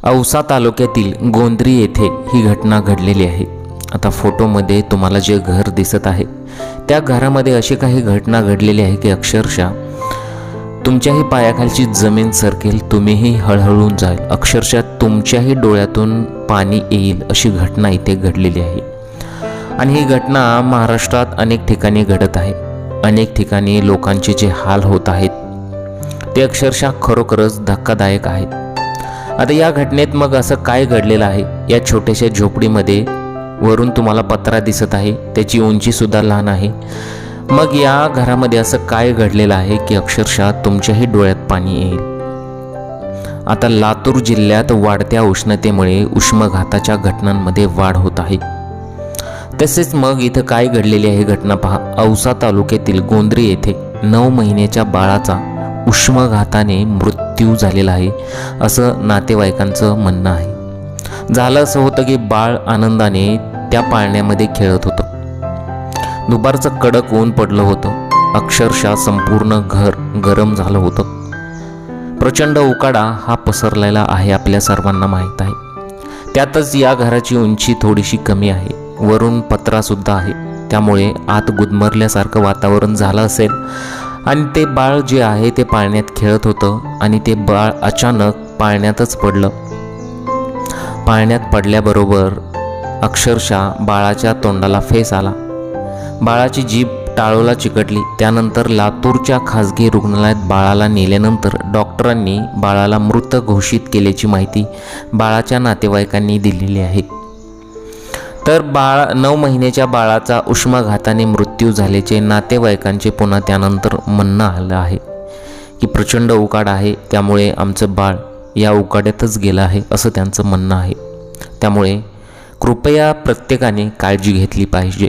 औसा तालुक्यातील गोंद्री येथे ही घटना घडलेली आहे। आता फोटोमध्ये तुम्हाला जे घर दिसत आहे त्या घरामध्ये अशी काही घटना घडलेली आहे की अक्षरशः तुमच्याही पायाखालची जमीन सरकेल, तुम्हीही हळहळून जाल, अक्षरशः तुमच्याही डोळ्यातून पाणी येईल अशी घटना इथे घडलेली आहे। आणि ही घटना महाराष्ट्रात अनेक ठिकाणी घडत आहे। अनेक ठिकाणी लोकांचे जे हाल होत आहेत ते अक्षरशः खरोखरच धक्कादायक आहेत। आता या घटनेत मग असं काय घडलेलं आहे? या छोट्याशा झोपडीमध्ये वरून तुम्हाला पत्रा दिसत आहे, त्याची उंची सुद्धा लहान आहे। मग या घरामध्ये असं काय घडलेलं आहे की अक्षरशः तुमच्याही डोळ्यात पाणी येईल। आता लातूर जिल्ह्यात वाढत्या उष्णतेमुळे उष्माघाताच्या घटनांमध्ये वाढ होत आहे। तसेच मग इथं काय घडलेली आहे घटना पहा। औसा तालुक्यातील गोंद्री येथे 9 महिन्याच्या बाळाचा उष्माघाताने मृत्यू झालेला आहे असं नातेवाईकांचं म्हणणं आहे। झालं असं होतं की बाळ आनंदाने त्या पाळण्यामध्ये खेळत होतं। दुपारचं कडक ऊन पडलं होतं, अक्षरशः संपूर्ण घर गरम झालं होतं। प्रचंड उकाडा हा पसरलेला आहे, आपल्या सर्वांना माहीत आहे। त्यातच या घराची उंची थोडीशी कमी आहे, वरून पत्रासुद्धा आहे, त्यामुळे आत गुदमरल्यासारखं वातावरण झालं असेल। आणि ते बाळ जे आहे ते पाळण्यात खेळत होतं आणि ते बाळ अचानक पाळण्यातच पडलं। पाळण्यात पडल्याबरोबर अक्षरशः बाळाच्या तोंडाला फेस आला, बाळाची जीभ टाळूला चिकटली। त्यानंतर लातूरच्या खाजगी रुग्णालयात बाळाला नेल्यानंतर डॉक्टरांनी बाळाला मृत घोषित केल्याची माहिती बाळाच्या नातेवाईकांनी दिलेली आहे। तर 9 महिन्याच्या बाळाचा उष्माघाताने मृत्यू झाल्याचे नातेवाईकांचे पुन्हा त्यानंतर म्हणणं आलं आहे की प्रचंड उकाडा आहे, त्यामुळे आमचं बाळ या उकाड्यातच गेलं आहे असं त्यांचं म्हणणं आहे। त्यामुळे कृपया प्रत्येकाने काळजी घेतली पाहिजे।